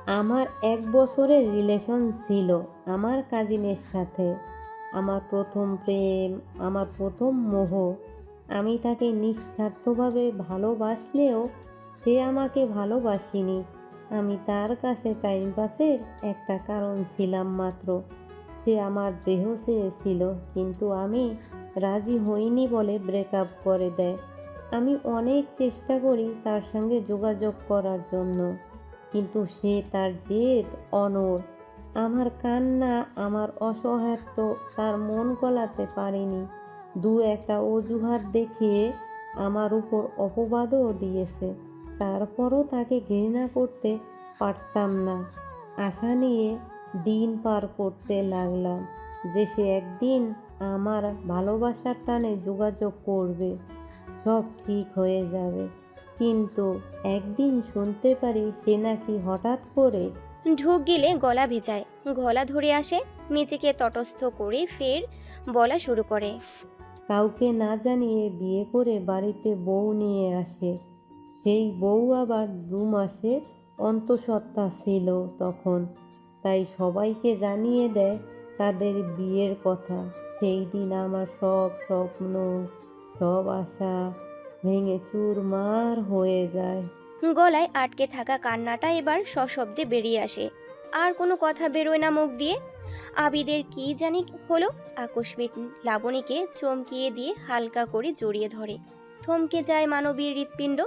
আমার ১ বছরের রিলেশন ছিল আমার কাজিনের সাথে। আমার ১ম প্রেম, আমার ১ম মোহ। আমি তাকে নিঃস্বার্থভাবে ভালোবাসলেও সে আমাকে ভালোবাসেনি। আমি তার কাছে টাইম পাসের একটা কারণ ছিলাম মাত্র। সে আমার দেহ চেয়েছিল, কিন্তু আমি রাজি হইনি বলে ব্রেকআপ করে দেয়। আমি অনেক চেষ্টা করি তার সঙ্গে যোগাযোগ করার জন্য, কিন্তু সে তার জেদ অনড়। আমার কান্না, আমার অসহায়ত্ব তার মন গলাতে পারেনি। একটা অজুহাত দেখিয়ে আমার উপর অপবাদও দিয়েছে। তারপরও তাকে ঘৃণা করতে পারতাম না। আশা নিয়ে দিন পার করতে লাগলাম যে সে একদিন আমার ভালোবাসার টানে যোগাযোগ করবে, সব ঠিক হয়ে যাবে। কিন্তু একদিন শুনতে পারি সে নাকি হঠাৎ করে ঢোক গিলে গলা ভেজায়, গলা ধরে আসে, নিজেকে তটস্থ করে ফের বলা শুরু করে। কাউকে না জানিয়ে বিয়ে করে বাড়িতে বউ নিয়ে আসে। সেই বউ আবার ২ মাসের অন্তঃসত্ত্বা ছিল তখন। তাই সবাইকে জানিয়ে দেয় তাদের বিয়ের কথা। সেই দিন আমার সব স্বপ্ন, সব আশা ভেঙে চুরমার হয়ে যায়। গলায় আটকে থাকা কান্নাটা এবার সশব্দে বেরিয়ে আসে। আর কোনো কথা বেরোয় না মুখ দিয়ে। আবিদের কি জানি হলো, আকস্মিক লাবণীকে চমকিয়ে দিয়ে হালকা করে জড়িয়ে ধরে। থমকে যায় মানবীর হৃৎপিণ্ড,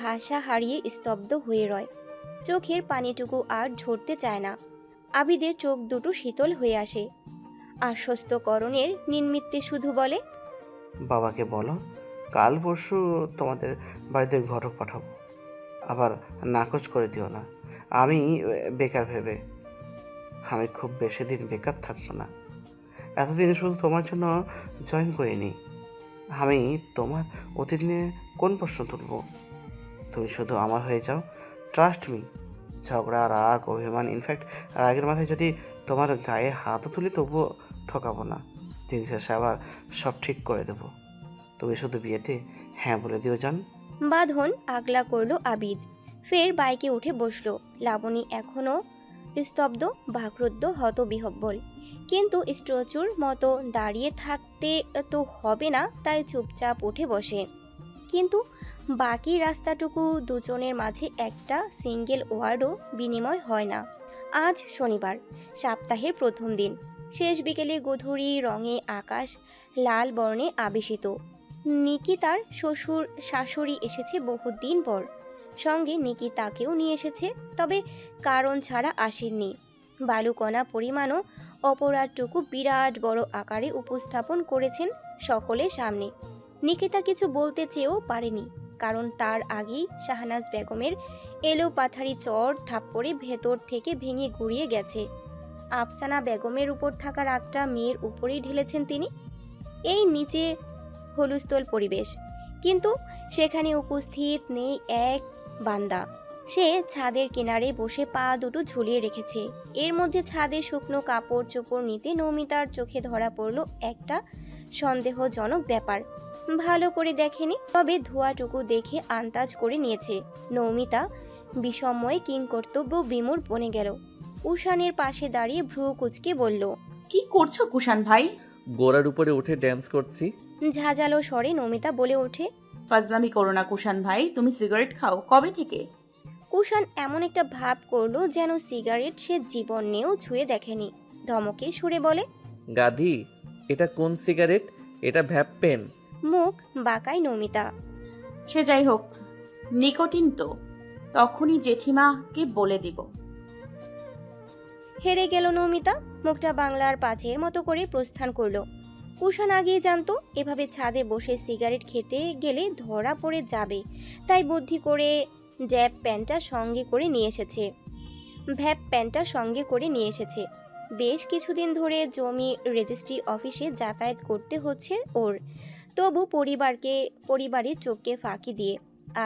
ভাষা হারিয়ে স্তব্ধ হয়ে রয়। চোখের পানিটুকু আর ঝরতে চায় না। আবিদের চোখ দুটো শীতল হয়ে আসে। আশ্বস্তকরণের নিমিত্তে শুধু বলে, বাবাকে বলো কাল পরশু তোমাদের বাড়িতে ঘটক পাঠাবো। আবার নাকচ করে দিও না। আমি বেকার ভেবে আমি খুব বেশি দিন বেকার থাকবো না। এতদিন শুধু তোমার জন্য জয়েন করিনি। আমি তোমার অতীত নিয়ে কোন প্রশ্ন তুলব? তুমি শুধু আমার হয়ে যাও, ট্রাস্ট মি। ঝগড়া, রাগ, অভিমান, ইনফ্যাক্ট রাগের মাথায় যদি তোমার গায়ে হাতও তুলি তবুও ঠকাবো না। দিন শেষে আবার সব ঠিক করে দেবো। তুমি শুধু বিয়েতে হ্যাঁ বলে দিও জান। বাঁধন আগলা করলো আবিদ। ফের বাইকে উঠে বসলো। লাবণী এখনো স্তব্ধ, বাকরুদ্ধ, হতবিহ্বল। কিন্তু স্ট্যাচুর মতো দাঁড়িয়ে থাকতে তো হবে না, তাই চুপচাপ উঠে বসে। কিন্তু বাকি রাস্তাটুকু দুজনের মাঝে একটা সিঙ্গেল ওয়ার্ডও বিনিময় হয় না। আজ শনিবার, সপ্তাহের প্রথম দিন। শেষ বিকেলে গধূলি রঙে আকাশ লাল বর্ণে আবেশিত। নিকিতার শ্বশুর শাশুড়ি এসেছে বহুদিন পর। সঙ্গে নিকিতাকেও নিয়ে এসেছে, তবে কারণ ছাড়া আসেননি। বালুকণা পরিমাণও অপরাধটুকু বিরাট বড় আকারে উপস্থাপন করেছেন সকলের সামনে। নিকিতা কিছু বলতে চেয়েও পারেনি, কারণ তার আগেই শাহনাজ বেগমের এলো পাথারি চড় থাপ্পড়ে ভেতর থেকে ভেঙে গুড়িয়ে গেছে। আফসানা বেগমের উপর থাকা রাগটা মেয়ের উপরেই ঢেলেছেন তিনি। এই নিচে হুলস্থুল পরিবেশ, কিন্তু সেখানে উপস্থিত নেই এক বান্দা। সে ছাদের কিনারে বসে পা দুটো ঝুলিয়ে রেখেছে। এর মধ্যে ছাদে শুকনো কাপড় চোপড় নিতে নৌমিতার চোখে ধরা পড়ল একটা সন্দেহজনক ব্যাপার। ভালো করে দেখেনি, তবে ধোঁয়াটুকু দেখে আন্দাজ করে নিয়েছে। নৌমিতা বিষময়ে কিংকর্তব্য বিমূঢ় বনে গেল। উষানের পাশে দাঁড়িয়ে ভ্রু কুঁচকে বলল, কি করছো কুষাণ ভাই? গোড়ার উপরে উঠে ড্যান্স করছি। ঝাঁঝালো স্বরে নমিতা বলে ওঠে। ফাজলামি করো না কুষাণ ভাই, তুমি সিগারেট খাও কবে থেকে? কুষাণ এমন একটা ভাব করলো যেন সিগারেট সে জীবনেও ছুঁয়ে দেখেনি। ধমকে সুরে বলে, গাধি, এটা কোন সিগারেট? এটা ভ্যাপ পেন। মুখ বাঁকায় নমিতা। সে যাই হোক, নিকোটিন তো তখনই জেঠিমাকে বলে দিব। হেরে গেল নমিতা। মুখটা বাংলার পাঁচের মতো করে প্রস্থান করলো। কুষাণ আগেই জানতো এভাবে ছাদে বসে সিগারেট খেতে গেলে ধরা পড়ে যাবে, তাই বুদ্ধি করে ভ্যাপ প্যান্টটা সঙ্গে করে নিয়ে এসেছে। বেশ কিছুদিন ধরে জমি রেজিস্ট্রি অফিসে যাতায়াত করতে হচ্ছে ওর। তবু পরিবারের চোখকে ফাঁকি দিয়ে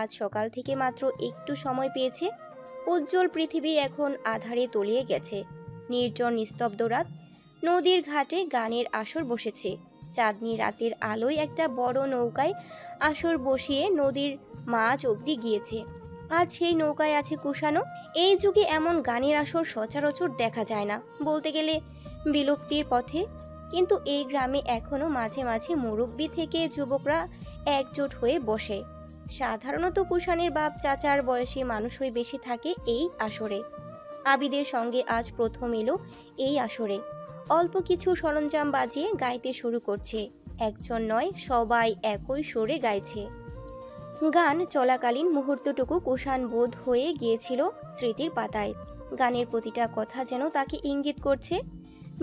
আজ সকাল থেকে মাত্র একটু সময় পেয়েছে। উজ্জ্বল পৃথিবী এখন আধারে তলিয়ে গেছে। নির্জন নিস্তব্ধ রাত। নদীর ঘাটে গানের আসর বসেছে। চাঁদনি রাতের আলোয় একটা বড় নৌকায় আসর বসিয়ে নদীর মাঝ অবধি গিয়েছে। আজ সেই নৌকায় আছে কুষাণও। এই যুগে এমন গানের আসর সচরাচর দেখা যায় না, বলতে গেলে বিলুপ্তির পথে। কিন্তু এই গ্রামে এখনো মাঝে মাঝে মুরব্বি থেকে যুবকরা একজোট হয়ে বসে। সাধারণত কুষাণের বাপ চাচার বয়সী মানুষই বেশি থাকে এই আসরে। আবিদের সঙ্গে আজ প্রথম এলো এই আসরে। অল্প কিছু সরঞ্জাম বাজিয়ে গাইতে শুরু করছে। একজন নয়, সবাই একই সুরে গাইছে। গান চলাকালীন মুহূর্তটুকু কুষাণ বোধ হয়ে গিয়েছিল স্মৃতির পাতায়। গানের প্রতিটা কথা যেন তাকে ইঙ্গিত করছে,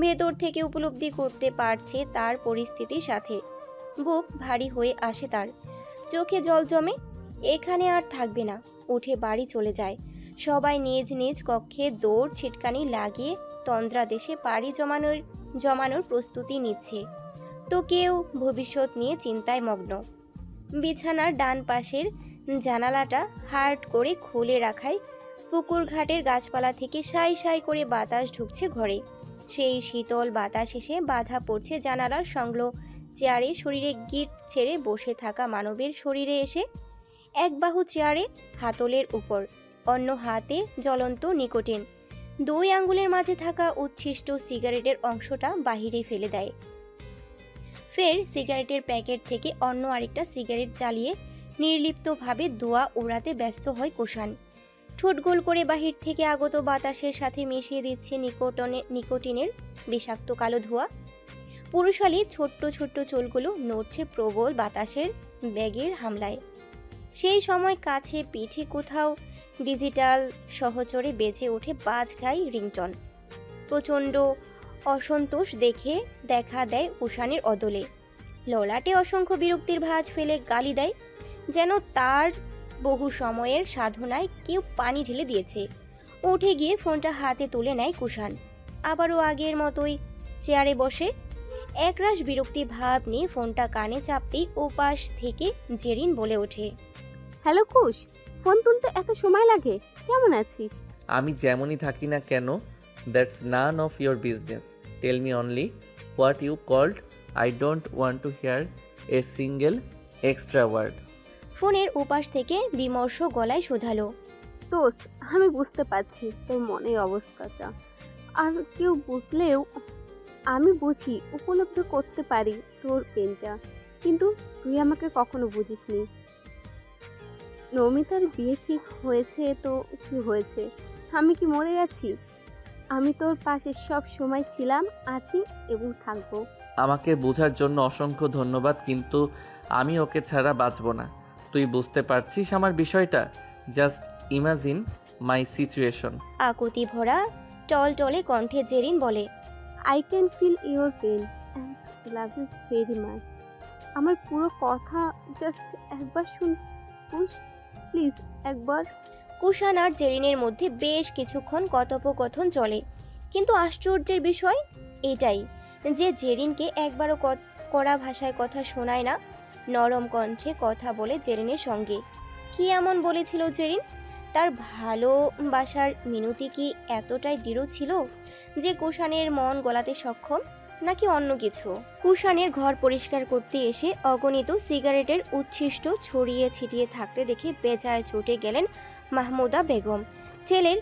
ভেতর থেকে উপলব্ধি করতে পারছে তার পরিস্থিতির সাথে। বুক ভারী হয়ে আসে তার, চোখে জল জমে। এখানে আর থাকবে না, উঠে বাড়ি চলে যায়। সবাই নিজ নিজ কক্ষে দৌড় ছিটকানি লাগিয়ে তন্দ্রা দেশে পাড়ি জমানোর প্রস্তুতি নিচ্ছে। তো কেউ ভবিষ্যৎ নিয়ে চিন্তায় মগ্ন। বিছানার ডান পাশের জানালাটা হার্ড করে খুলে রাখায় পুকুর ঘাটের গাছপালা থেকে সাই সাই করে বাতাস ঢুকছে ঘরে। সেই শীতল বাতাস এসে বাধা পড়ছে জানালার সংলগ্ন চেয়ারে। শরীরে গিট ছেড়ে বসে থাকা মানবের শরীরে এসে এক বাহু চেয়ারে হাতলের উপর, অন্য হাতে জ্বলন্ত নিকোটিন। দুই আঙ্গুলের মাঝে থাকা উচ্ছিষ্ট সিগারেটের অংশটা বাহিরে ফেলে দেয়। ফের সিগারেটের প্যাকেট থেকে অন্য আরেকটা সিগারেট জ্বালিয়ে নির্লিপ্তভাবে ধোঁয়া উড়াতে ব্যস্ত হয় কুষাণ। ঠোঁট গোল করে বাহির থেকে আগত বাতাসের সাথে মিশিয়ে দিচ্ছে নিকোটিনের বিষাক্ত কালো ধোঁয়া। পুরুষালী ছোট্ট ছোট্ট চুলগুলো নড়ছে প্রবল বাতাসের ব্যাগের হামলায়। সেই সময় কাছে পিঠে কোথাও ডিজিটাল সহচরে বেজে ওঠে বাজঘাই রিংটন। প্রচণ্ড অসন্তোষ দেখে দেখা দেয় কুষাণের অদলে। ললাটে অসংখ্য বিরক্তির ভাঁজ ফেলে গালি দেয়, যেন তার বহু সময়ের সাধনায় কেউ পানি ঢেলে দিয়েছে। উঠে গিয়ে ফোনটা হাতে তুলে নেয় কুষাণ। আবারও আগের মতোই চেয়ারে বসে একরাশ বিরক্তি ভাব নিয়ে ফোনটা কানে চাপতেই ওপাশ থেকে জেরিন বলে ওঠে, হ্যালো কুশ, ফোন তুলতে এত সময় লাগে? কেমন আছিস? আমি যেমনই থাকি না কেন, that's none of your business. Tell me only what you called. I don't want to hear a single extra word. ফোনের ওপাশ থেকে বিমর্ষ গলায় শোধালো, দোষ, আমি বুঝতে পারছি তোর মনের অবস্থাটা। আর কেউ বুঝলেও আমি বুঝি, উপলব্ধ করতে পারি তোর পেনটা, কিন্তু তুই আমাকে কখনো বুঝিসনি। নমিতার বিয়ে ঠিক হয়েছে তো কি হয়েছে? আমি কি মরে গেছি? আমি তোর পাশে সব সময় ছিলাম, আছি এবং থাকবো। আমাকে বোঝার জন্য অসংখ্য ধন্যবাদ, কিন্তু আমি ওকে ছাড়া বাঁচব না। তুই বুঝতে পারছিস আমার বিষয়টা? Just imagine my situation. আকুতি ভরা টলটলে কণ্ঠে জেরিন বলে, I can feel your pain and love you very much. আমার পুরো কথা জাস্ট একবার শুন কুশ, প্লিজ একবার। কুষাণ আর জেরিনের মধ্যে বেশ কিছুক্ষণ কথোপকথন চলে, কিন্তু আশ্চর্যের বিষয় এটাই যে জেরিনকে একবারও কড়া ভাষায় কথা শোনায় না। নরম কণ্ঠে কথা বলে জেরিনের সঙ্গে। কি এমন বলেছিল জেরিন? তার ভালোবাসার মিনতি কি এতটাই দৃঢ় ছিল যে কুষাণের মন গলাতে সক্ষম, নাকি অন্য কিছু? কুষাণের ঘর পরিষ্কার করতে এসে অগণিত সিগারেটের উচ্ছিষ্ট ছড়িয়ে ছিটিয়ে থাকতে দেখে বেজায় ছুটে গেলেন মাহমুদা বেগম। ছেলের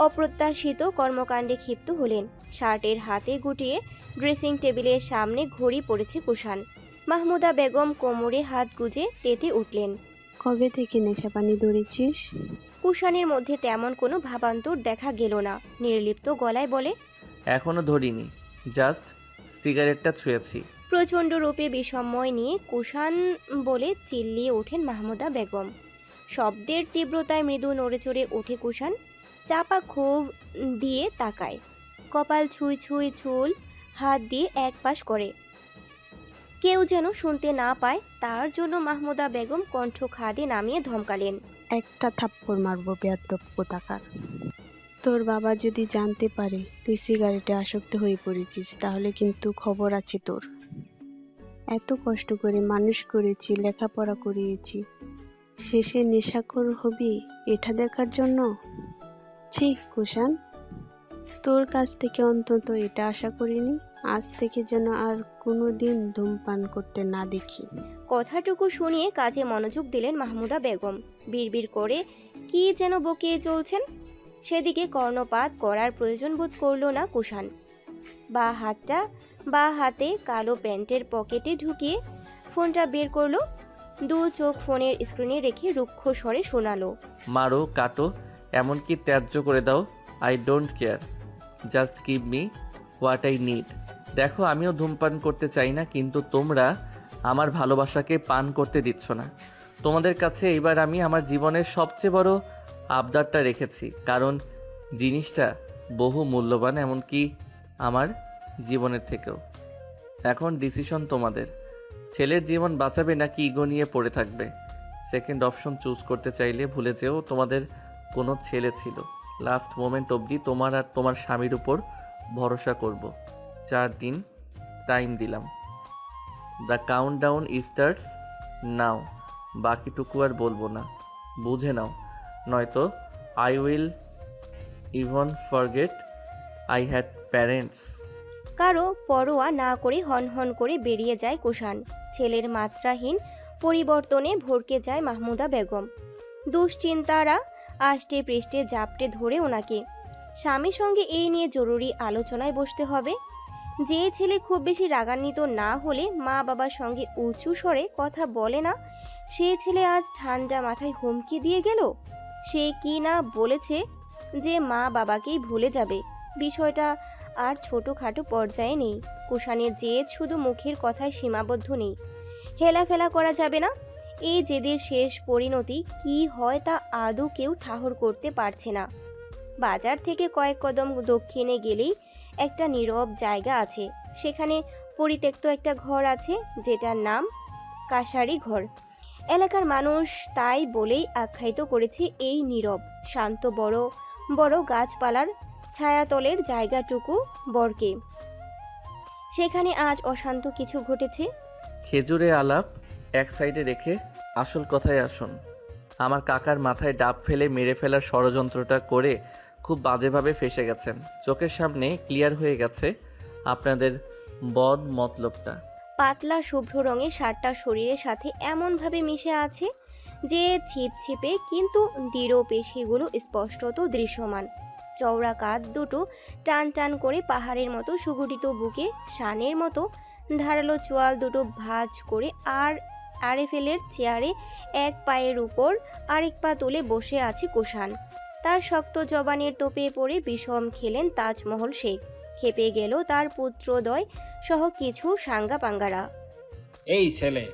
অপ্রত্যাশিত কর্মকাণ্ডে ক্ষিপ্ত হলেন। শার্টের হাতে গুটিয়ে ড্রেসিং টেবিলের সামনে ঘড়ি পড়েছে কুষাণ। মাহমুদা বেগম কোমরে হাত গুজে তেতে উঠলেন। কবে থেকে নেশা পানি ধরেছিস? কুষাণের মধ্যে তেমন কোনো ভাবান্তর দেখা গেল না। নির্লিপ্ত গলায় বলে, এখনো ধরিনি, জাস্ট সিগারেটটা ছুঁয়েছি। প্রচণ্ড রূপে বিষময় নিয়ে কুষাণ বলে চিল্লিয়ে ওঠেন মাহমুদা বেগম। শব্দের তীব্রতায় মৃদু নড়েচড়ে ওঠে কুষাণ। চাপা ক্ষোভ দিয়ে তাকায়। কপাল ছুঁই ছুঁই চুল হাত দিয়ে এক পাশ করে। কেউ যেন শুনতে না পায় তার জন্য মাহমুদা বেগম কণ্ঠ খাদে নামিয়ে ধমকালেন, একটা থাপ্পড় মারবো বেয়াদ্দপ কোথাকার। তোর বাবা যদি জানতে পারে তুই সিগারেটে আসক্ত হয়ে পড়েছিস, তাহলে কিন্তু খবর আছে তোর। এত কষ্ট করে মানুষ করেছি, লেখাপড়া করিয়েছি, শেষে নেশাখোর হবি এটা দেখার জন্য? ছি কুষাণ, তোর কাছ থেকে অন্তত এটা আশা করিনি। আজ থেকে যেন আর কোনোদিন ধূমপান করতে না দেখি। কথাটুকু শুনিয়ে কাজে মনোযোগ দিলেন মাহমুদা বেগম। বিড়বিড় করে কি যেন বকিয়ে চলছেন। সেদিকে কর্ণপাত করার প্রয়োজন বোধ করল না কুষাণ। বা হাতে কালো প্যান্টের পকেটে ঢুকিয়ে ফোনটা বের করলো। দু চোখ ফোনের স্ক্রিনে রেখে রুক্ষ স্বরে শোনালো, মারো, কাটো, এমনকি ত্যায্য করে দাও, I don't care, just give me what I need. দেখো, আমিও ধূমপান করতে চাই না, কিন্তু তোমরা আমার ভালোবাসাকে পান করতে দিচ্ছ না। তোমাদের কাছে এবার আমি আমার জীবনের সবচেয়ে বড় আবদারটা রেখেছি, কারণ জিনিসটা বহু মূল্যবান, এমনকি আমার জীবনের থেকেও। এখন ডিসিশন তোমাদের, ছেলের জীবন বাঁচাবে নাকি ইগো নিয়ে পড়ে থাকবে। সেকেন্ড অপশন চুজ করতে চাইলে ভুলে যেও তোমাদের কোনো ছেলে ছিল। লাস্ট মোমেন্ট অবধি তোমার আর তোমার স্বামীর উপর ভরসা করব। 4 দিন টাইম দিলাম। The countdown starts now. বাকিটুকু আর বলবো না, বুঝে নাও, নয়তো I will even forget I had parents. কারো পরোয়া না করে হনহন করে বেরিয়ে যায় কুষাণ। ছেলের মাত্রাহীন পরিবর্তনে ভরকে যায় মাহমুদা বেগম। দুশ্চিন্তারা আষ্টে পৃষ্ঠে জাপটে ধরে ওনাকে। স্বামীর সঙ্গে এই নিয়ে জরুরি আলোচনায় বসতে হবে। যে ছেলে খুব বেশি রাগান্বিত না হলে মা বাবার সঙ্গে উঁচু স্বরে কথা বলে না, সে ছেলে আজ ঠান্ডা মাথায় হুমকি দিয়ে গেল। সে কি না বলেছে যে মা বাবাকেই ভুলে যাবে। বিষয়টা আর ছোটোখাটো পর্যায়ে নেই। কুষাণের জেদ শুধু মুখের কথায় সীমাবদ্ধ নেই, হেলাফেলা করা যাবে না। এই জেদের শেষ পরিণতি কি হয় তা আদৌ কেউ ঠাহর করতে পারছে না। বাজার থেকে কয়েক কদম দক্ষিণে গেলেই একটা নীরব জায়গা আছে। সেখানে পরিত্যক্ত একটা ঘর আছে, যেটার নাম কাশারি ঘর। এলাকার মানুষ তাই বলেই আখ্যায়িত করেছে এই নীরব, শান্ত, বড় বড় গাছপালার ছায়াতলের জায়গাটুকু বরকে। সেখানে আজ অশান্ত কিছু ঘটেছে। খেজুরে আলাপ এক সাইডে রেখে আসল কথায় আসুন। আমার কাকার মাথায় ডাব ফেলে মেরে ফেলার ষড়যন্ত্রটা করে খুব বাজেভাবে ফেঁসে গেছেন। চোখের সামনে ক্লিয়ার হয়ে গেছে আপনাদের বদ মতলবটা। পাতলা শুভ্র রঙের শার্টটা শরীরের সাথে এমনভাবে মিশে আছে যে ছিপছিপে কিন্তু দৃঢ় পেশিগুলো স্পষ্টত দৃশ্যমান। চওড়া কাঁধ দুটো টান টান করে পাহাড়ের মতো সুগঠিত বুকে শানের মতো ধারালো চোয়াল দুটো ভাঁজ করে আরএফএলের চেয়ারে এক পায়ের উপর আরেক পা তুলে বসে আছে কুষাণ। তার শক্ত জবানের টোপে পড়ে বিষম খেলেন তাজমহল শেখ। খেপে গেল তার পুত্রদ্বয় সহ কিছু সাঙ্গা পাঙ্গারা। এই ছেলে,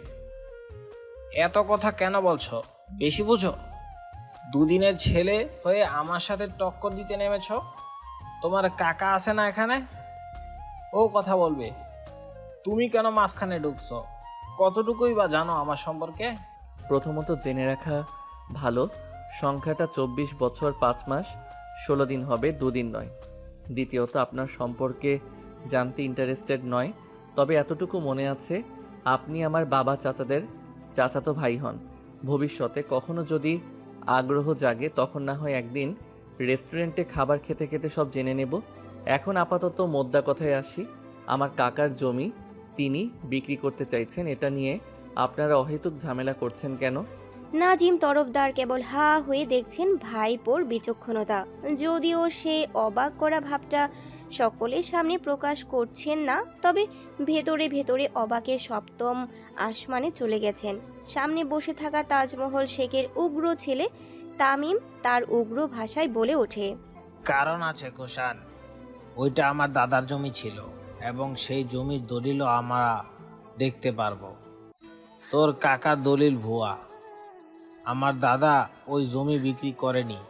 এত কথা কেন বলছো? বেশি বুঝো? দুদিনের ছেলে হয়ে আমার সাথে টক্কর দিতে নেমেছ? তোমার কাকা আছে না এখানে? ও কথা বলবে। তুমি কেন মাঝখানে ঢুকছো? কতটুকুই বা জানো আমার সম্পর্কে? প্রথমত জেনে রাখা ভালো, সংখ্যাটা 24 বছর 5 মাস 16 দিন হবে, 2 দিন নয়। দ্বিতীয়ত আপনার সম্পর্কে জানতে ইন্টারেস্টেড নয়, তবে এতটুকু মনে আছে আপনি আমার বাবা চাচাদের চাচাতো ভাই হন। ভবিষ্যতে কখনো যদি আগ্রহ জাগে তখন না হয় একদিন রেস্টুরেন্টে খাবার খেতে খেতে সব জেনে নেব। এখন আপাতত মোদ্দা কথায় আসি। আমার কাকার জমি তিনি বিক্রি করতে চাইছেন, এটা নিয়ে আপনারা অহেতুক ঝামেলা করছেন কেন? নাজিম তরফদার কেবল হা হয়ে দেখছেন ভাইপোর বিচক্ষণতা। যদিও সে অবাক করা ভাবটা সকলের সামনে প্রকাশ করছেন না, তবে ভেতরে ভেতরে অবাকের সপ্তম আসমানে চলে গেছেন। সামনে বসে থাকা তাজমহল শেখের উগ্র ছেলে তামিম তার উগ্র ভাষায় বলে ওঠে, কারণ আছে কুষাণ, ওইটা আমার দাদার জমি ছিল এবং সেই জমির দলিলও আমরা দেখতে পারবো। তোর কাকার দলিল ভুয়া। আমার দাদা ওই জমি বিক্রি করেনি।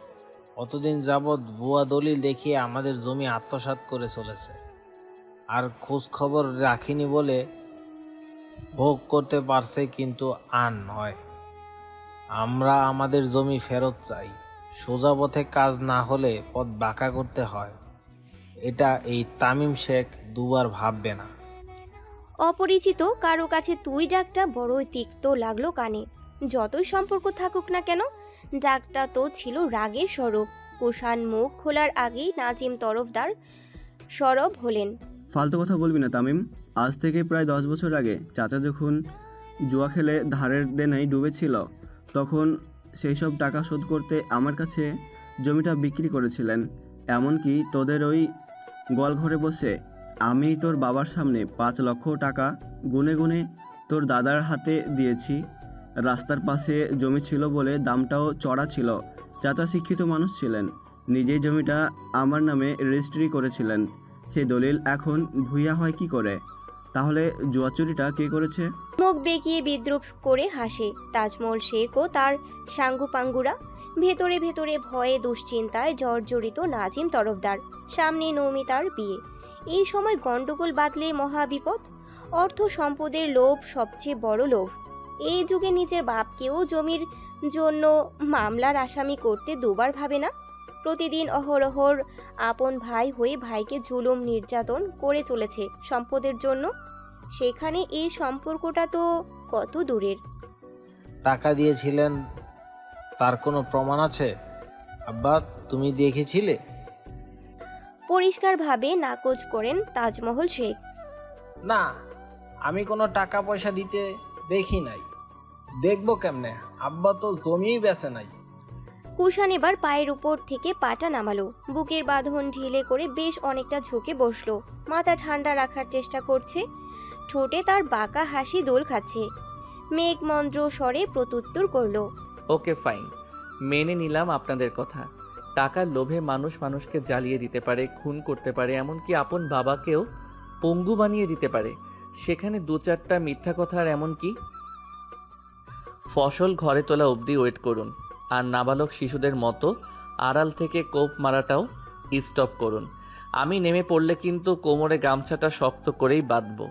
অতদিন যাবৎ ভুয়া দলিল দেখিয়ে আমাদের জমি আত্মসাৎ করে চলেছে, আর খোঁজ খবর রাখিনি বলে ভোগ করতে পারছে, কিন্তু আর নয়। আমরা আমাদের জমি ফেরত চাই। সোজা পথে কাজ না হলে পথ বাঁকা করতে হয়। এটা এই তামিম শেখ দুবার ভাববে না। অপরিচিত কারো কাছে তুই ডাকটা বড়ই তিক্ত লাগলো কানে। যতই সম্পর্ক থাকুক না কেন, ডাকটা তো ছিল রাগের স্বরূপ। কুষাণ মুখ খোলার আগেই নাজিম তরফদার সরব হলেন। ফালতু কথা বলবি না তামিম। আজ থেকে প্রায় 10 বছর আগে চাচা যখন জুয়া খেলে ধারের দেনায় ডুবেছিল, তখন সেই সব টাকা শোধ করতে আমার কাছে জমিটা বিক্রি করেছিলেন। এমনকি তোদের ওই গোয়ালঘরে বসে আমি তোর বাবার সামনে 5 লক্ষ টাকা গুনে গুনে তোর দাদার হাতে দিয়েছি। রাস্তার পাশে জমি ছিল বলে দামটাও চড়া ছিল। চাচা শিক্ষিত মানুষ ছিলেন, নিজেই জমিটা আমার নামে রেজিস্ট্রি করেছিলেন। সেই দলিল এখন ভুইয়া হয় কি করে? তাহলে জুয়া চুরিটা কে করেছে? মুখ বেঁকিয়ে বিদ্রুপ করে হাসে তাজমহল শেখ ও তার সাঙ্গুপাঙ্গুরা। ভেতরে ভেতরে ভয়ে দুশ্চিন্তায় জর্জরিত নাজিম তরফদার। সামনে নৌমিতার বিয়ে, এই সময় গন্ডগোল বাঁধলে মহাবিপদ। অর্থ সম্পদের লোভ সবচেয়ে বড় লোভ। এই যুগে নিজের বাপকেও জমির জন্য মামলার আসামি করতে দুবার ভাবে না। প্রতিদিন অহরহর আপন ভাই হয়ে ভাইকে জুলুম নির্যাতন করে চলেছে সম্পদের জন্য। সেখানে এই সম্পর্কটা তো কত দূরের। টাকা দিয়েছিলেন তার কোনো প্রমাণ আছে? আব্বা, তুমি দেখেছিলে? পরিষ্কারভাবে নাকচ করেন তাজমহল শেখ। না, আমি কোনো টাকা পয়সা দিতে দেখি নাই। দেখবো কেমনে? আব্বা তো জমিই বেচে নাই। কুষাণ এবার পায়ের উপর থেকে পাটা নামালো, বুকের বাঁধন ঢিলে করে বেশ অনেকটা ঝুঁকে বসলো। মাথা ঠান্ডা রাখার চেষ্টা করছে, ঠোঁটে তার বাঁকা হাসি দোল খাচ্ছে। মেঘমন্দ্র স্বরে প্রত্যুত্তর করলো, ওকে ফাইন, মেনে নিলাম আপনাদের কথা। টাকার লোভে মানুষ মানুষকে জ্বালিয়ে দিতে পারে, খুন করতে পারে, এমনকি আপন বাবাকেও পঙ্গু বানিয়ে দিতে পারে। সেখানে 2-4টা মিথ্যা কথা আর এমন কি? ফসল ঘরে তোলা অবধি ওয়েট করুন, আর নাবালক শিশুদের মতো আড়াল থেকে কোপ মারাটাও স্টপ করুন। আমি নেমে পড়লে কিন্তু কোমরে গামছাটা শক্ত করেই বাঁধবো।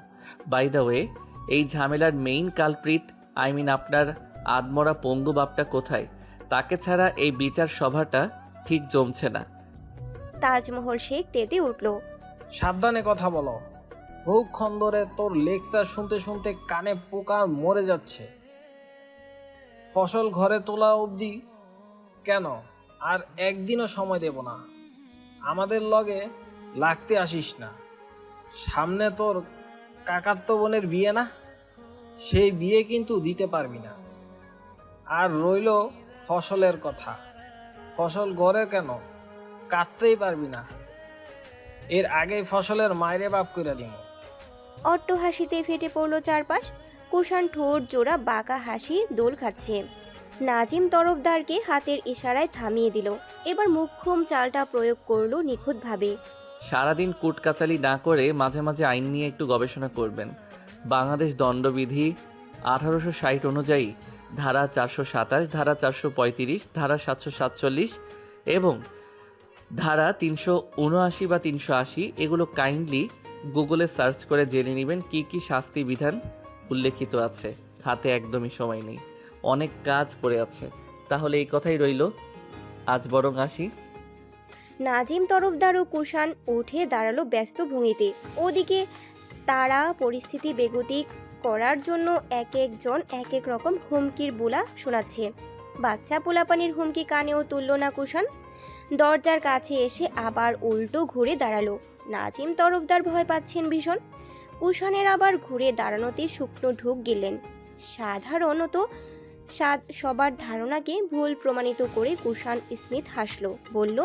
বাই দ্য ওয়ে, এই ঝামেলার মেইন কালপ্রিট, আপনার আদমরা পঙ্গু বাপটা কোথায়? তাকে ছাড়া এই বিচার সভাটা ঠিক জমছে না। তাজমহল শেখ তেতে উঠল। সাবধানে কথা বলো। মুখ খন্দরে তোর লেকচার শুনতে শুনতে কানে পোকা মরে যাচ্ছে। ফসল ঘরে তোলা অবধি কেন? আর একদিনও সময় দেব না। আমাদের লগে লাগতে আসিস না। সামনে তোর কাকাত্ত বোনের বিয়ে না? সেই বিয়ে কিন্তু দিতে পারবি না। আর রইল ফসলের কথা, ফসল ঘরে কেন কাটতেই পারবি না। এর আগেই ফসলের মায়েরে বাপ করে দিব। অট্ট হাসিতে ফেটে পড়ল চারপাশ। কুষাণ ঠোঁট জোড়া বাঁকা হাসি দোল খাচ্ছে। নাজিম তরফদারকে হাতের ইশারায় থামিয়ে দিল। এবার মুখ্যম চালটা প্রয়োগ করলো নিখুঁতভাবে। সারাদিন কুটকাচালি না করে মাঝে মাঝে আইন নিয়ে একটু গবেষণা করবেন। বাংলাদেশ দণ্ডবিধি 1860 অনুযায়ী ধারা 427, ধারা 435, ধারা 747 এবং ধারা 379 বা 380, এগুলো কাইন্ডলি গুগলে সার্চ করে জেনে নেবেন কি কি শাস্তি বিধান উল্লেখিত আছে। হাতে একদমই সময় নেই, অনেক কাজ পড়ে আছে। তাহলে এই কথাই রইল, আজ বরং আসি। নাজিম তরফদার ও কুষাণ উঠে দাঁড়ালো ব্যস্ত ভঙ্গিতে। ওদিকে তারা পরিস্থিতি বেগতিক করার জন্য এক একজন এক এক রকম হুমকির বুলা শোনাচ্ছে। বাচ্চা পোলাপানির হুমকি কানেও তুলল না কুষাণ। দরজার কাছে এসে আবার উল্টো ঘুরে দাঁড়ালো। নাজিম তরফদার ভয় পাচ্ছেন ভীষণ। কুষাণের আবার ঘুরে দাঁড়ানোতে শুকনো ঢুক গেলেন। সাধারণত সবার ধারণাকে ভুল প্রমাণিত করে কুষাণ স্মিথ হাসল, বলল,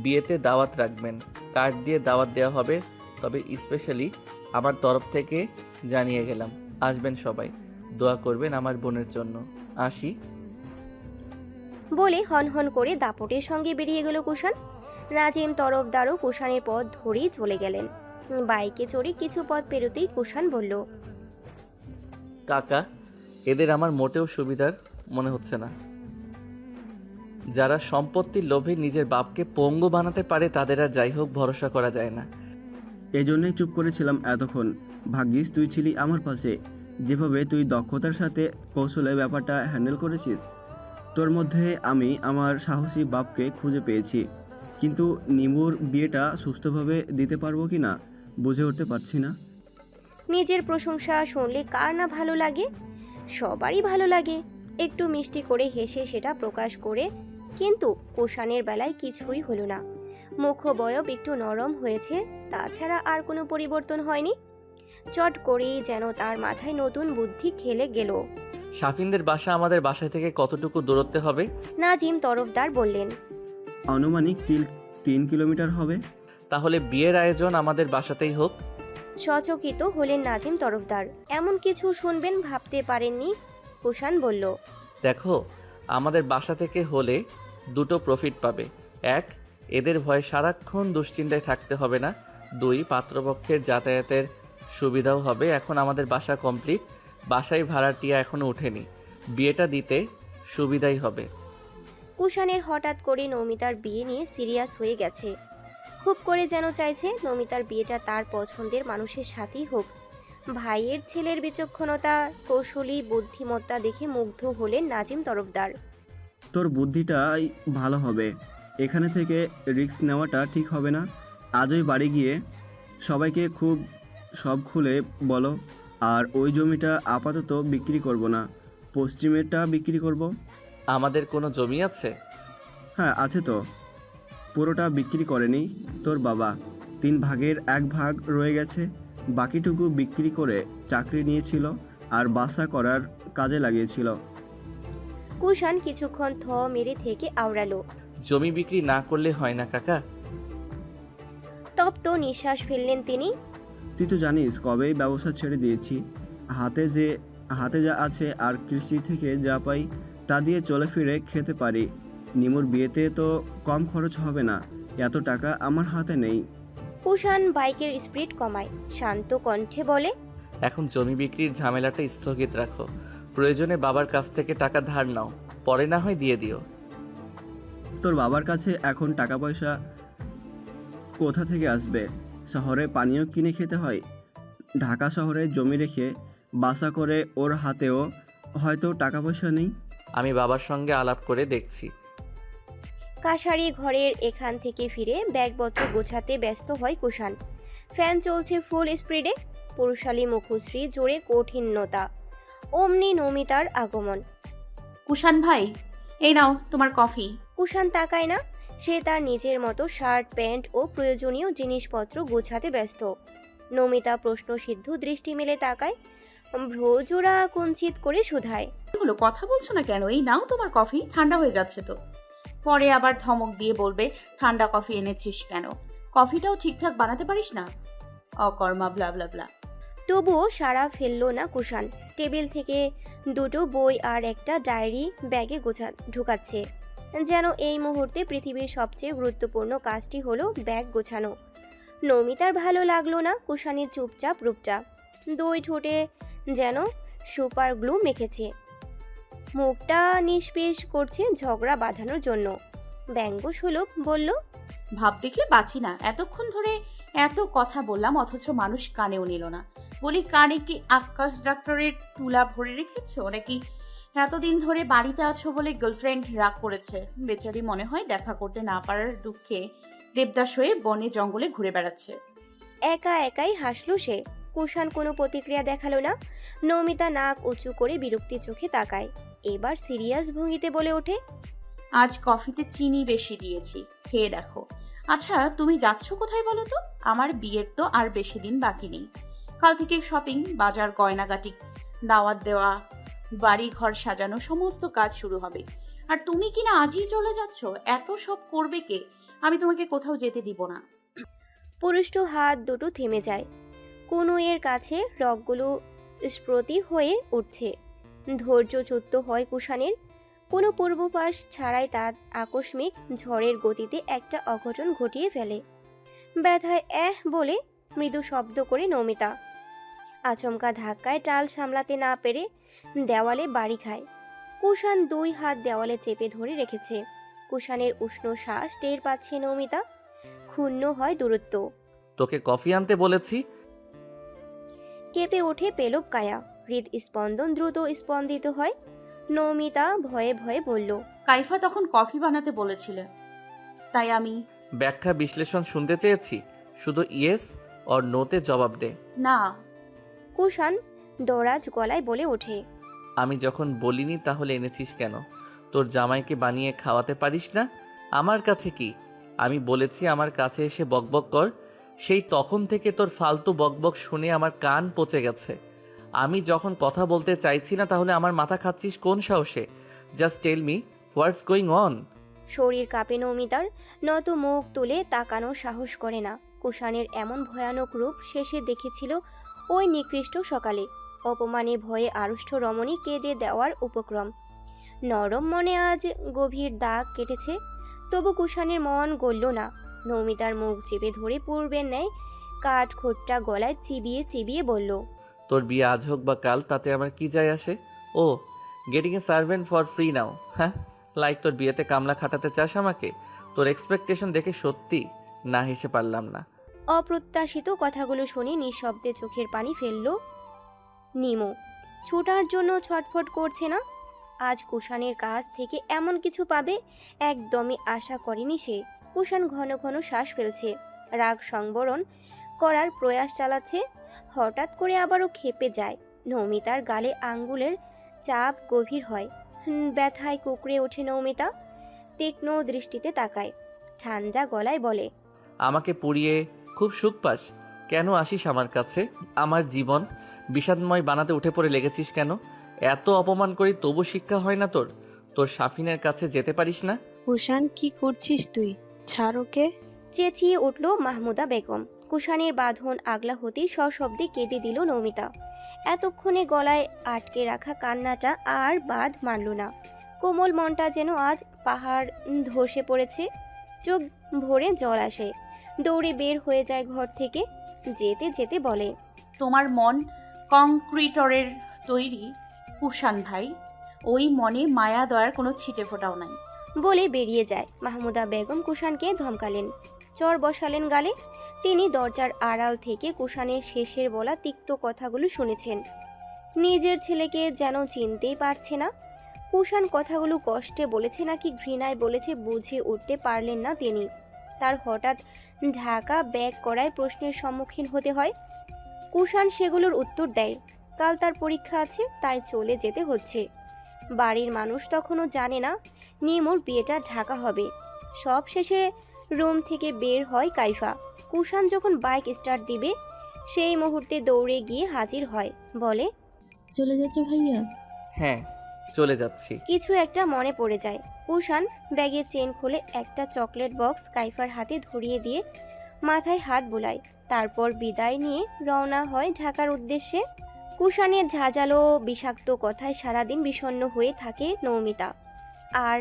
বিয়েতে দাওয়াত রাখবেন, কার্ড দিয়ে দাওয়াত দেওয়া হবে, তবে স্পেশালি আমার তরফ থেকে জানিয়ে গেলাম। আসবেন সবাই, দোয়া করবেন আমার বোনের জন্য। আসি। বলে হনহন করে দাপটের সঙ্গে বেরিয়ে গেল কুষাণ। নাজিম তরফদারও কুষাণের পথ ধরেই চলে গেলেন। বাইকে চড়ে কিছু পথ পেরোতেই কুষাণ বলল, কাকা, এদের আমার মোটেও সুবিধার মনে হচ্ছে না। যারা সম্পত্তির লোভে নিজের বাপকে পঙ্গু বানাতে পারে তাদের আর যাই হোক ভরসা করা যায় না। এই জন্যই চুপ করেছিলাম এতক্ষণ। ভাগ্যিস তুই ছিলি আমার পাশে। যেভাবে তুই দক্ষতার সাথে কৌশলে ব্যাপারটা হ্যান্ডেল করেছিস, তোর মধ্যে আমি আমার সাহসী বাপকে খুঁজে পেয়েছি। কিন্তু নিমুর বিয়েটা সুস্থভাবে দিতে পারবো কি না বুঝে উঠতে পারছি না। নিজের প্রশংসা শুনলে কার না ভালো লাগে? সবারই ভালো লাগে একটু মিষ্টি করে হেসে সেটা প্রকাশ করে। কিন্তু কুষাণের বেলায় কিছুই হলো না। মুখবয়ব একটু নরম হয়েছে, তাছাড়া আর কোনো পরিবর্তন হয়নি। চট করেই যেন তার মাথায় নতুন বুদ্ধি খেলে গেল। শাফিনদের বাসা আমাদের বাসা থেকে কতটুকু দূরত্বে হবে? নাজিম তরফদার বললেন। আনুমানিক 3 কিলোমিটার হবে। তাহলে বিয়ের আয়োজন আমাদের বাসাতেই হোক। সচকিত হলেন নাজিম তরফদার। এমন কিছু শুনবেন ভাবতে পারেননি। কুষাণ বলল, দেখো, আমাদের বাসা থেকে হলে দুটো প্রফিট পাবে। এক, এদের ভয়ে সারাক্ষণ দুশ্চিন্তায় থাকতে হবে না। দুই, পাত্রপক্ষের যাতায়াতের সুবিধাও হবে। এখন আমাদের বাসা কমপ্লিট, বাসায় ভাড়াটিয়া এখনও ওঠেনি, বিয়েটা দিতে সুবিধাই হবে। কুষাণের হঠাৎ করে নমিতার বিয়ে নিয়ে সিরিয়াস হয়ে গেছে। খুব করে যেন চাইছে নমিতার বিয়েটা তার পছন্দের মানুষের সাথেই হোক। ভাইয়ের ছেলের বিচক্ষণতা, কৌশলী বুদ্ধিমত্তা দেখে মুগ্ধ হলেন নাজিম তরফদার। তোর বুদ্ধিটাই ভালো হবে, এখানে থেকে রিস্ক নেওয়াটা ঠিক হবে না। আজই বাড়ি গিয়ে সবাইকে সব খুলে বলো। আর ওই জমিটা আপাতত বিক্রি করব না, পশ্চিমেরটা বিক্রি করব। আমাদের কোনো জমি আছে? হ্যাঁ আছে তো, পুরোটা বিক্রি করেনি তোর বাবা, 3 ভাগের 1 ভাগ রয়ে গেছে। বাকিটুকু বিক্রি করে চাকরি নিয়েছিল আর বাসা করার কাজে লাগিয়েছিল। কুষাণ কিছুক্ষণ থ মেরে থেকে আওড়ালো। জমি বিক্রি না করলে হয় না কাকা? তপ্ত নিঃশ্বাস ফেললেন তিনি। তুই তো জানিস কবেই ব্যবসা ছেড়ে দিয়েছি। হাতে যা আছে আর কৃষি থেকে যা পাই তা দিয়ে চলে ফিরে খেতে পারি। নিমুর বিয়েতে তো কম খরচ হবে না, এত টাকা আমার হাতে নেই। কুষাণ বাইকের স্পিড কমায়, শান্ত কণ্ঠে বলে, এখন জমি বিক্রির ঝামেলাটা স্থগিত রাখো। প্রয়োজনে বাবার কাছ থেকে টাকা ধার নাও, পরে না হয় দিয়ে দিও। তোর বাবার কাছে এখন টাকা পয়সা কোথা থেকে আসবে? শহরে পানীয় কিনে খেতে হয়। ঢাকা শহরে জমি রেখে বাসা করে ওর হাতেও হয়তো টাকা পয়সা নেই। আমি বাবার সঙ্গে আলাপ করে দেখছি। কাশারি ঘরের এখান থেকে ফিরে ব্যাগপত্র গোছাতে ব্যস্ত হয় কুষাণ। ফ্যান চলছে ফুল স্পিডে, পুরুষালী মুখশ্রী জোরে কঠিনতা। অমনি নমিতার আগমন। কুষাণ ভাই, এই নাও তোমার কফি। কুষাণ তাকায় না, সে তার নিজের মতো শার্ট প্যান্ট ও প্রয়োজনীয় জিনিসপত্র গোছাতে ব্যস্ত। নমিতা প্রশ্নসিদ্ধ দৃষ্টি মেলে তাকায়, ভ্রজোড়া কুঞ্চিত করে শুধায়, কি হলো, কথা বলছো না কেন? এই নাও তোমার কফি, ঠান্ডা হয়ে যাচ্ছে তো। পরে আবার ধমক দিয়ে বলবে ঠান্ডা কফি এনেছিস কেন? কফিটাও ঠিকঠাক বানাতে পারিস না, অকর্মা ব্লা ব্লা ব্লা। তবুও সাড়া ফেলল না কুষাণ। টেবিল থেকে দুটো বই আর একটা ডায়েরি ব্যাগে ঢুকাচ্ছে, যেন এই মুহূর্তে পৃথিবীর সবচেয়ে গুরুত্বপূর্ণ কাজটি হলো ব্যাগ গোছানো। নমিতার ভালো লাগলো না কুষাণের চুপচাপ রূপটা। দুই ঠোঁটে যেন সুপার গ্লু মেখেছে, মুখটা নিষ্পেষ করছে ঝগড়া বাঁধানোর জন্য। ব্যঙ্গসুলভ বলল, ভাব দেখলে বাঁচি না, এতক্ষণ ধরে এত কথা বললাম অথচ মানুষ কানেও নিল না। বলি কানে কি আকাশ ডাক্তারের তুলা ভরে রেখেছো নাকি? এতদিন ধরে বাড়িতে আছো বলে গার্লফ্রেন্ড রাগ করেছে। বেচারি মনে হয় দেখা করতে না পারার দুঃখে দেবদাস হয়ে বনে জঙ্গলে ঘুরে বেড়াচ্ছে। একা একাই হাসলো সে। কুষাণ কোনো প্রতিক্রিয়া দেখালো না। নমিতা নাক উঁচু করে বিরক্তি চোখে তাকায়। এবার সিরিয়াস ভঙ্গিতে বলে ওঠে, আজ কফিতে চিনি বেশি দিয়েছি, খেয়ে দেখো। আচ্ছা তুমি যাচ্ছ কোথায় বলো তো? আমার বিয়ের তো আর বেশি দিন বাকি নেই। কাল থেকে শপিং, বাজার, গয়নাগাটি, দাওয়াত দেওয়া, বাড়ি ঘর সাজানো, সমস্ত কাজ শুরু হবে। আর তুমি কিনা আজই চলে যাচ্ছ? এত সব করবে কে? আমি তোমাকে কোথাও যেতে দিব না। পুরুষ্ট হাত দুটো থেমে যায়। কনুইয়ের কাছে রগগুলো স্ফুর্তি হয়ে উঠছে। ধৈর্যচ্যুত হয় কুষাণের। কোনো পূর্বপাশ ছাড়াই তার আকস্মিক ঝড়ের গতিতে একটা অঘটন ঘটিয়ে ফেলে। ব্যথায় বলে মৃদু শব্দ করে নমিতা। আচমকা ধাক্কায় টাল সামলাতে না পেরে দেওয়ালে বাড়ি খায়। কুষাণ 2 হাত দেওয়ালে চেপে ধরে রেখেছে। কুষাণের উষ্ণ শ্বাস টের পাচ্ছে নমিতা। ক্ষুণ্ণ হয় দূরত্ব। তোকে কফি আনতে বলেছি। কেঁপে ওঠে পেলব কায়া। হৃদস্পন্দন দ্রুত স্পন্দিত হয়। নমিতা ভয়ে ভয়ে বলল, কাইফা তখন কফি বানাতে বলেছিল, তাই আমি। ব্যাখ্যা বিশ্লেষণ শুনতে চেয়েছি, শুধু ইয়েস অর নোতে জবাব দে। না। কুষাণ দরাজ গলায় বলে ওঠে, আমি যখন বলিনি তাহলে এনেছিস কেন? তোর জামাইকে বানিয়ে খাওয়াতে পারিস না? আমার কাছে কি? আমি বলেছি আমার কাছে এসে বকবক কর। সেই তখন থেকে তোর ফালতু বকবক শুনে আমার কান পচে গেছে। আমি যখন কথা বলতে চাইছি না তাহলে আমার মাথা খাচ্ছিস কোন সাহসে? Just tell me what's going on. শরীর কাঁপে নৌমিতার, নত মুখ তুলে তাকানো সাহস করে না। কুষাণের এমন ভয়ানক রূপ শেষে দেখেছিল ওই নিকৃষ্ট সকালে। অপমানে ভয়ে আড়ষ্ট রমণী কেঁদে দেওয়ার উপক্রম। নরম মনে আজ গভীর দাগ কেটেছে, তবু কুষাণের মন গলল না। নৌমিতার মুখ চেপে ধরে পূর্বের ন্যায় কাঠ খোট্টা গলায় চিবিয়ে চিবিয়ে বলল, তোর বিয়ে আজ হোক বা কাল তাতে আমার কি যায় আসে? Oh getting a servant for free now, হ্যাঁ? লাইক তোর বিয়েতে কামলা খাটাতে চাস আমাকে? তোর এক্সপেকটেশন দেখে সত্যি না হেসে পারলাম না। অপ্রত্যাশিত কথাগুলো শুনে নিঃশব্দে চোখের পানি ফেলল নিমো। ছুটার জন্য ছটফট করছে না। আজ কুষাণের কাছ থেকে এমন কিছু পাবে একদমই আশা করেনি সে। কুষাণ ঘন ঘন শ্বাস ফেলছে, রাগ সংবরণ করার প্রয়াস চালাচ্ছে। হঠাৎ করে আবারও ক্ষেপে যায়। নৌমিতার গালে আঙ্গুলের চাপ গভীর হয়। ব্যথায় কুকড়ে ওঠে নৌমিতা। তীক্ষ্ণ দৃষ্টিতে তাকায়, ঝাঞ্ঝা গলায় বলে, আমাকে পুড়িয়ে খুব সুখ পাস? কেন আসিস আমার কাছে? আমার জীবন বিষাদময় বানাতে উঠে পড়ে লেগেছিস কেন? এত অপমান করি তবু শিক্ষা হয় না তোর? তোর শাফিনের কাছে যেতে পারিস না? কুষাণ, কি করছিস তুই? ছাড় ওকে। চেঁচিয়ে উঠল মাহমুদা বেগম। কুষাণের বাঁধন আগলা হতেই সশব্দে কেঁদে দিল নৌমিতা। এতক্ষণে গলায় আটকে রাখা কান্নাটা আর বাঁধ মানল না। কোমল মনটা যেন আজ পাহাড় ধসে পড়েছে। চোখ ভরে জল আসে। দৌড়ে বের হয়ে যায় ঘর থেকে। যেতে যেতে বলে, তোমার মন কংক্রিটরের তৈরি কুষাণ ভাই, ওই মনে মায়া দয়ার কোনো ছিটে ফোটাও নাই। বলে বেরিয়ে যায়। মাহমুদা বেগম কুষাণকে ধমকালেন, চর বসালেন গালে। তিনি দরজার আড়াল থেকে কুষাণের শেষের বলা তিক্ত কথাগুলো শুনেছেন। নিজের ছেলেকে যেন চিনতেই পারছে না। কুষাণ কথাগুলো কষ্টে বলেছে নাকি ঘৃণায় বলেছে বুঝে উঠতে পারলেন না তিনি। তার হঠাৎ ঢাকা ব্যাগ করায় প্রশ্নের সম্মুখীন হতে হয়। কুষাণ সেগুলোর উত্তর দেয়, কাল তার পরীক্ষা আছে, তাই চলে যেতে হচ্ছে। বাড়ির মানুষ তখনও জানে না নিমোর বিয়েটা ঢাকা হবে। সব শেষে রুম থেকে বের হয় কাইফা। কুষাণ যখন বাইক স্টার্ট দিবে সেই মুহূর্তে দৌড়ে গিয়ে হাজির হয়, বলে, চলে যাচ্ছে ভাইয়া? হ্যাঁ, চলে যাচ্ছি। কিছু একটা মনে পড়ে যায়। কুষাণ ব্যাগের চেন খুলে একটা চকলেট বক্স কাইফার হাতে ধরিয়ে দিয়ে মাথায় হাত বুলায়। তারপর বিদায় নিয়ে রওনা হয় ঢাকার উদ্দেশ্যে। কুষাণের ঝাঁঝালো বিষাক্ত কথায় সারাদিন বিষণ্ণ হয়ে থাকে নৌমিতা। আর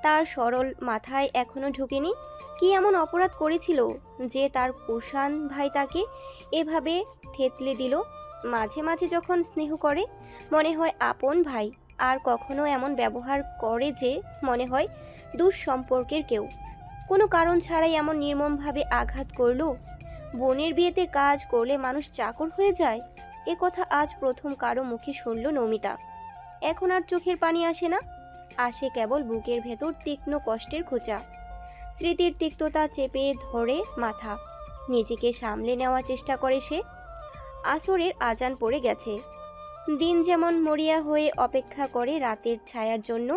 তার সরল মাথায় এখনো ঢুকেনি কি এমন অপরাধ করেছিল যে তার কুষাণ ভাই তাকে এভাবে থেতলে দিল। মাঝে মাঝে যখন স্নেহ করে মনে হয় আপন ভাই, আর কখনো এমন ব্যবহার করে যে মনে হয় দুঃসম্পর্কের কেউ। কোনো কারণ ছাড়াই এমন নির্মমভাবে আঘাত করলো। বোনের বিয়েতে কাজ করলে মানুষ চাকর হয়ে যায়, এ কথা আজ প্রথম কারো মুখে শুনল নৌমিতা। এখন আর চোখের পানি আসে না, আসে কেবল বুকের ভেতর তীক্ষ্ণ কষ্টের খোঁচা। স্মৃতির তিক্ততা চেপে ধরে মাথা। নিজেকে সামলে নেওয়ার চেষ্টা করে সে। আসরের আজান পড়ে গেছে। দিন যেমন মরিয়া হয়ে অপেক্ষা করে রাতের ছায়ার জন্য,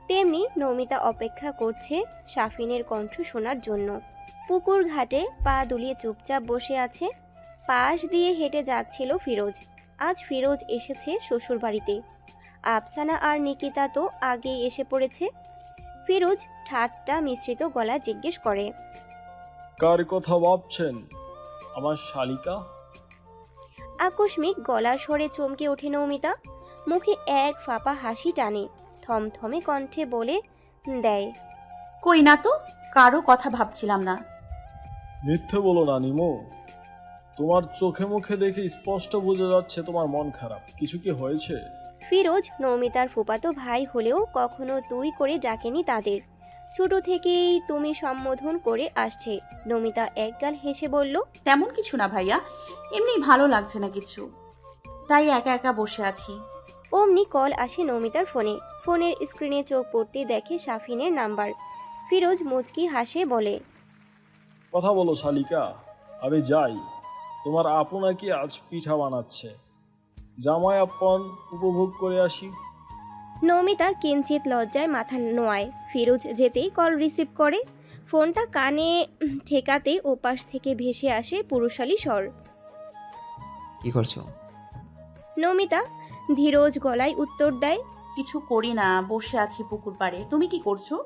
তেমনি নৌমিতা অপেক্ষা করছে শাফিনের কণ্ঠ শোনার জন্য। পুকুর ঘাটে পা দুলিয়ে চুপচাপ বসে আছে। পাশ দিয়ে হেঁটে যাচ্ছিল ফিরোজ। আজ ফিরোজ এসেছে শ্বশুরবাড়িতে। আফসানা আর নিকিতা তো আগেই এসে পড়েছে। ফিরোজ ঠাট্টা মিশ্রিত গলায় জিজ্ঞেস করে, কার কথা ভাবছেন আমার শালিকা? আকস্মিক গলার স্বরে চমকে ওঠে নৌমিতা। মুখে এক ফাঁপা হাসি টানে, থমথমে কণ্ঠে বলে দেয়, কই না তো, কারো কথা ভাবছিলাম না। মিথ্যে বলো না নিমো, তোমার চোখে মুখে দেখে স্পষ্ট বোঝা যাচ্ছে তোমার মন খারাপ। কিছু কি হয়েছে? ফিরোজ নৌমিতার ফুপাতো ভাই হলেও কখনো তুই করে ডাকেনি তাদের। ছোট থেকেই তুমি সম্বোধন করে আসছে। নৌমিতা একগাল হেসে বলল, তেমন কিছু না ভাইয়া, এমনি ভালো লাগছে না কিছু, তাই একা একা বসে আছি। অমনি কল আসে নৌমিতার ফোনে। ফোনের স্ক্রিনে চোখ পড়তে দেখে শাফিনের নাম্বার। ফিরোজ মুচকি হাসে বলে, কথা বলো শালিকা, আমি যাই। তোমার আপু নাকি আজ পিঠা বানাচ্ছে, জামাই আপন উপভোগ করে আসি। নৌমিতা কিঞ্চিত লজ্জায় মাথা নোয়ায়। ফিরোজ যেতেই কল রিসিভ করে। ফোনটা কানে ঠেকাতে ওপাশ থেকে ভেসে আসে পুরুষালী স্বর। কি করছো? নমিতা ধীরজ গলায় উত্তর দেয়। কিছু করি না, বসে আছি পুকুর পাড়ে। তুমি কি করছো?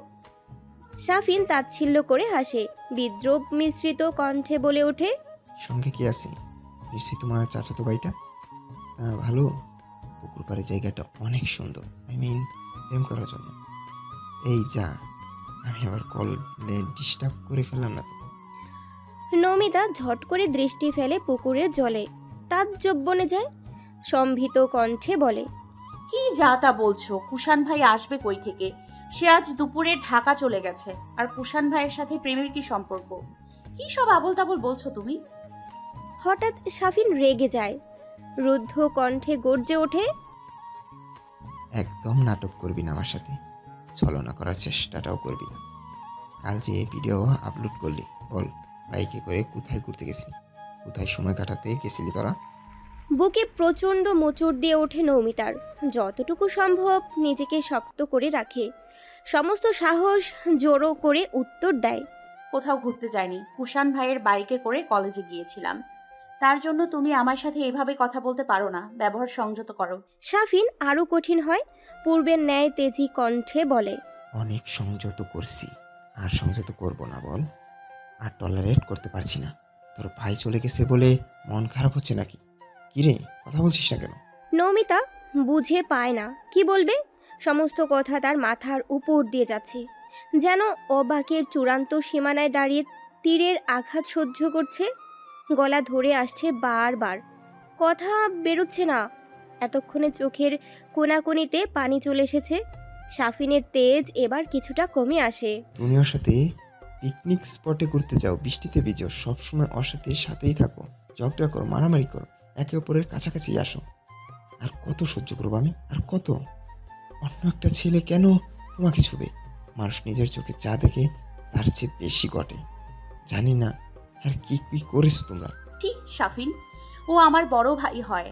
শাফিন তাচ্ছিল্য করে হাসে, বিদ্রোহ মিশ্রিত কণ্ঠে বলে ওঠে। সঙ্গে কি আছে? নিশ্চয়ই তোমার চাচাতো ভাইটা। ভালো, পুকুর পাড়ের জায়গাটা অনেক সুন্দর, প্রেম করার জন্য। এই যা, আমি আবার কলে ডিস্টার্ব করে ফেললাম না তো? নমিতা ঝট করে দৃষ্টি ফেলে পুকুরের জলে, তাজ্জব বনে যায়, সম্ভিত কণ্ঠে বলে। কি যা তা বলছো? কুষাণ ভাই আসবে কই থেকে? সে আজ দুপুরে ঢাকা চলে গেছে। আর কুষাণ ভাইয়ের সাথে প্রেমের কি সম্পর্ক? কি সব আবোল তাবোল বলছো তুমি? হঠাৎ শাফিন রেগে যায়, রুদ্ধ কণ্ঠে গর্জে ওঠে। একদম নাটক করবি না আমার সাথে, ছলনা করার চেষ্টাটাও করবি না। কাল যে ভিডিও আপলোড করলি, বল বাইকে করে কোথায় ঘুরতে গেছিলি? কোথায় সময় কাটাতে গেছিলি তোরা? বুকে প্রচণ্ড মোচড় দিয়ে ওঠে নৌমিতার, যতটুকু সম্ভব নিজেকে শক্ত করে রাখে, সমস্ত সাহস জড়ো করে উত্তর দেয়। কোথাও ঘুরতে যায়নি, কুষাণ ভাইয়ের বাইকে করে কলেজে গিয়েছিলাম। তার জন্য তুমি আমার সাথে এভাবে কথা বলতে পারো না, ব্যবহার সংযত করো। শাফিন আরও কঠিন হয়, পূর্বের ন্যায় তেজি কণ্ঠে বলে। অনেক সংযত করছি, আর সংযত করব না বল? আর টলারেট করতে পারছি না। তোর ভাই চলে গেছে বলে মন খারাপ হচ্ছে নাকি? কিরে, কথা বলছিস না কেন? নৌমিতা বুঝে পায় না কি বলবে, সমস্ত কথা তার মাথার উপর দিয়ে যাচ্ছে, যেন অবাকের চূড়ান্ত সীমানায় দাঁড়িয়ে তীরের আঘাত সহ্য করছে। গলা ধরে আসছে বারবার, কথা বেরোচ্ছে না। এতক্ষণে চোখের কোনাকুনিতে পানি চলে এসেছে। শাফিনের তেজ এবার কিছুটা কমে আসে। তুমি ওর সাথে পিকনিক স্পটে ঘুরতে যাও, বৃষ্টিতে ভিজো, সবসময় ওর সাথেই থাকো, ঝগড়া করো, মারামারি করো, একে অপরের কাছাকাছি আসো। আর কত সহ্য করবো আমি? আর কত? অন্য একটা ছেলে কেন তোমাকে ছুবে? মানুষ নিজের চোখে যা দেখে তার চেয়ে বেশি ঘটে। জানি না আর কি কি করেছো তোমরা। ঠিক শাফিন, ও আমার বড় ভাই হয়।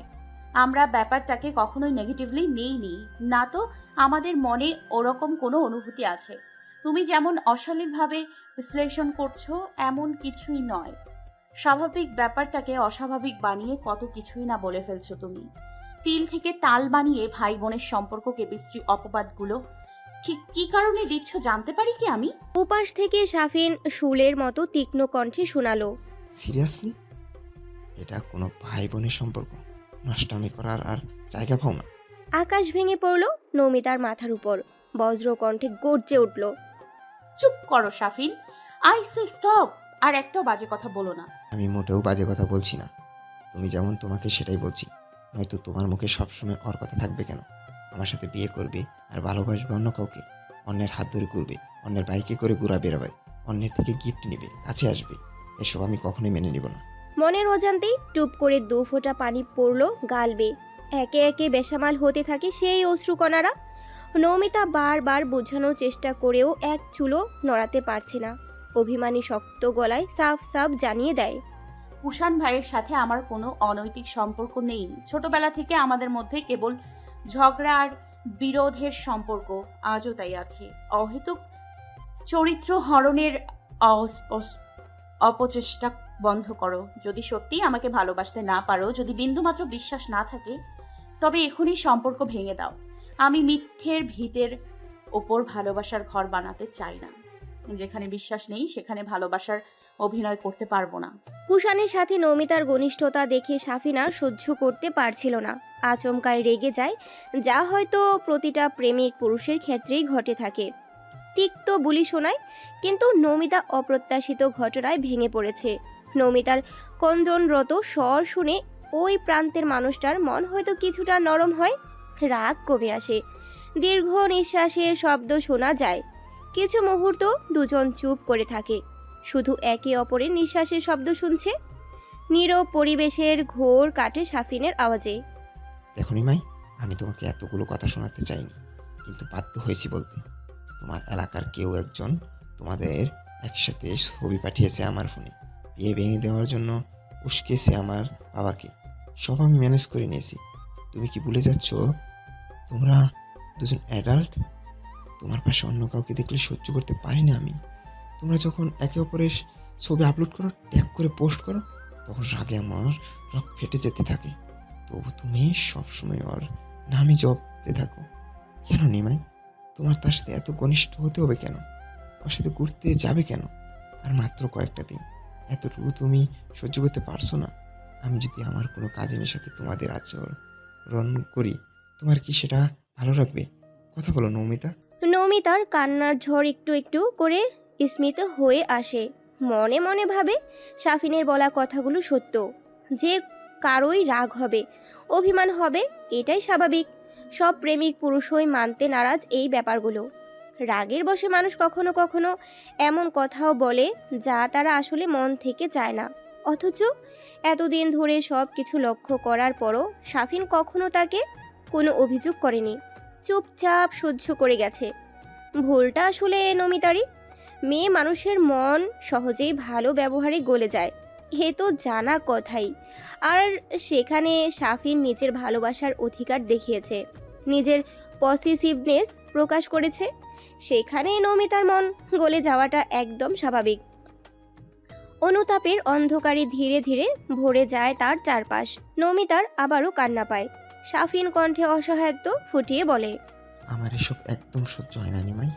আমরা ব্যাপারটাকে কখনোই নেগেটিভলি নেইনি না, তো আমাদের মনে ওরকম কোনো অনুভূতি আছে। তুমি যেমন অশালীনভাবে বিশ্লেষণ করছো এমন কিছুই নয়। স্বাভাবিক ব্যাপারটাকে অস্বাভাবিক বানিয়ে কত কিছুই না বলে ফেলছো তুমি। তিল থেকে তাল বানিয়ে ভাই বোনের সম্পর্ককে বিশ্রী অপবাদগুলো ঠিক কি কারণে দিচ্ছ জানতে পারি কি আমি? উপাস থেকে শাফিন শুলের মতো তীক্ষ্ণ কণ্ঠে শোনালো। সিরিয়াসলি? এটা কোনো ভাই বোনের সম্পর্ক? নষ্টামি করার আর জায়গা পাও না? আকাশ ভেঙে পড়ল নৌমিতার মাথার উপর, বজ্র কণ্ঠে গর্জে উঠল। চুপ করো শাফিন, আই সে স্টপ। আর একটাও বাজে কথা বলো না। আমি মোটেও বাজে কথা বলছি না, তুমি যেমন তোমাকে সেটাই বলছি। নয়তো তোমার মুখে সবসময় ওর কথা থাকবে কেন? আমার সাথে বিয়ে করবে আর ভালোবাসবে অন্য কাউকে, অন্যের হাত ধরে ঘুরবে, অন্যের বাইকে করে ঘোরা বেরোবে, অন্যের থেকে গিফট নেবে, কাছে আসবে, এসব আমি কখনোই মেনে নিব না। মনের অজান্তেই টুপ করে 2 ফোঁটা পানি পড়ল গাল বেয়ে, একে একে বেসামাল হতে থাকে সেই অশ্রুকণারা। নৌমিতা বারবার বোঝানোর চেষ্টা করেও এক চুলো নড়াতে পারছে না। অভিমানী শক্ত গলায় সাফ সাফ জানিয়ে দেয়। কুষাণ ভাইয়ের সাথে আমার কোনো অনৈতিক সম্পর্ক নেই। ছোটবেলা থেকে আমাদের মধ্যে কেবল ঝগড়া আর বিরোধের সম্পর্ক, আজও তাই আছে। অহেতুক চরিত্র হরণের অপচেষ্টা বন্ধ করো। যদি সত্যি আমাকে ভালোবাসতে না পারো, যদি বিন্দুমাত্র বিশ্বাস না থাকে, তবে এখনই সম্পর্ক ভেঙে দাও। আমি মিথ্যের ভিতের ওপর ভালোবাসার ঘর বানাতে চাই না। যেখানে বিশ্বাস নেই সেখানে ভালোবাসার অভিনয় করতে পারবো না। কুষাণের সাথে নৌমিতার ঘনিষ্ঠতা দেখে শাফিন আর সহ্য করতে পারছিল না, আচমকায় রেগে যায়, যা হয়তো প্রতিটা প্রেমিক পুরুষের ক্ষেত্রেই ঘটে থাকে। তিক্ত বুলি শোনায়, কিন্তু নৌমিতা অপ্রত্যাশিত ঘটনায় ভেঙে পড়েছে। নৌমিতার কন্দনরত স্বর শুনে ওই প্রান্তের মানুষটার মন হয়তো কিছুটা নরম হয়, রাগ কমে আসে, দীর্ঘ নিঃশ্বাসের শব্দ শোনা যায়। কিছু মুহূর্ত দুজন চুপ করে থাকে, শুধু একে অপরের নিঃশ্বাসের শব্দ শুনছে। নীরব পরিবেশের ঘোর কাটে শাফিনের আওয়াজে। দেখো নিমাই, আমি তোমাকে এতগুলো কথা শোনাতে চাইনি, কিন্তু বাধ্য হয়েছি বলতে। তোমার এলাকার কেউ একজন তোমাদের একসাথে ছবি পাঠিয়েছে আমার ফোনে, বিয়ে ভেঙে দেওয়ার জন্য উস্কেছে আমার বাবাকে। সব আমি ম্যানেজ করে নিয়েছি। তুমি কি ভুলে যাচ্ছ তোমরা দুজন অ্যাডাল্ট? তোমার পাশে অন্য কাউকে দেখলে সহ্য করতে পারি না আমি। তোমরা যখন একে অপরের ছবি আপলোড করো, ট্যাগ করে পোস্ট করো, তখন রাগে আমার রক ফেটে যেতে থাকে। তবু তুমি সবসময় ওর নামই জপতে থাকো। কেন নিমাই? তোমার তার সাথে এত ঘনিষ্ঠ হতে হবে কেন? ওর সাথে ঘুরতে যাবে কেন? আর মাত্র কয়েকটা দিন, এতটুকু তুমি সহ্য করতে পারছো না? আমি যদি আমার কোনো কাজিনের সাথে তোমাদের আচরণ করি, তোমার কি সেটা ভালো লাগবে? কথা বলো নৌমিতা। নমিতার কান্নার ঝড় একটু একটু করে স্মিত হয়ে আসে। মনে মনে ভাবে শাফিনের বলা কথাগুলো সত্য, যে কারোই রাগ হবে, অভিমান হবে, এটাই স্বাভাবিক। সব প্রেমিক পুরুষই মানতে নারাজ এই ব্যাপারগুলো। রাগের বশে মানুষ কখনো কখনো এমন কথাও বলে যা তারা আসলে মন থেকে চায় না। অথচ এতদিন ধরে সব কিছু লক্ষ্য করার পরও শাফিন কখনো তাকে কোনো অভিযোগ করেনি, চুপচাপ সহ্য করে গেছে। ভুলটা আসলে নমিতারই। মেয়ে মানুষের মন সহজেই ভালো ব্যবহারে গলে যায়, এ তো জানা কথাই। আর সেখানে শাফিন নিজের ভালোবাসার অধিকার দেখিয়েছে, নিজের পসেসিভনেস প্রকাশ করেছে, সেখানে নমিতার মন গলে যাওয়াটা একদম স্বাভাবিক। অনুতাপের অন্ধকারে ধীরে ধীরে ভরে যায় তার চারপাশ। নমিতার আবারও কান্না পায়। শাফিন কণ্ঠে অসহায়ত্ব ফুটিয়ে বলে, আমার এসব একদম সহ্য হয় না নিমাই।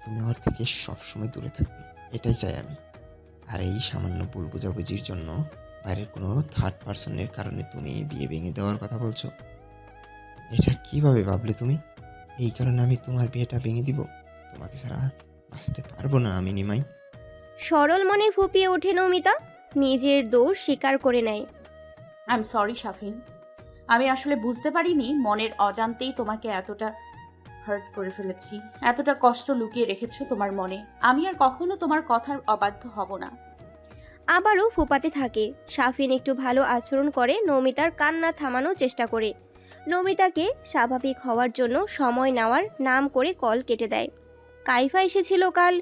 তুমি ওর থেকে সবসময় দূরে থাকবে, এটাই চাই আমি। আর এই সামান্য ভুল বোঝাবুঝির জন্য বাইরের কোনো থার্ড পার্সনের কারণে তুমি বিয়ে ভেঙে দেওয়ার কথা বলছো? এটা কিভাবে ভাবলে তুমি? এই কারণে আমি তোমার বিয়েটা ভেঙে দিব? তোমাকে ছাড়া বাঁচতে পারবো না আমি নিমাই। সরল মনে ফুপিয়ে ওঠে নমিতা, নিজের দোষ স্বীকার করে নেয়। আই এম সরি শাফিন, আমি আসলে বুঝতে পারিনি মনের অজান্তেই তোমাকে এতটা হার্ট করে ফেলেছি, এতটা কষ্ট লুকিয়ে রেখেছো তোমার মনে। আমি আর কখনো তোমার কথার অবাধ্য হব না। আবারও ফোপাতে থাকে। শাফিন একটু ভালো আচরণ করে নমিতার কান্না থামানোর চেষ্টা করে। নমিতাকে স্বাভাবিক হওয়ার জন্য সময় নেওয়ার নাম করে কল কেটে দেয়। কাইফা এসেছিল কাল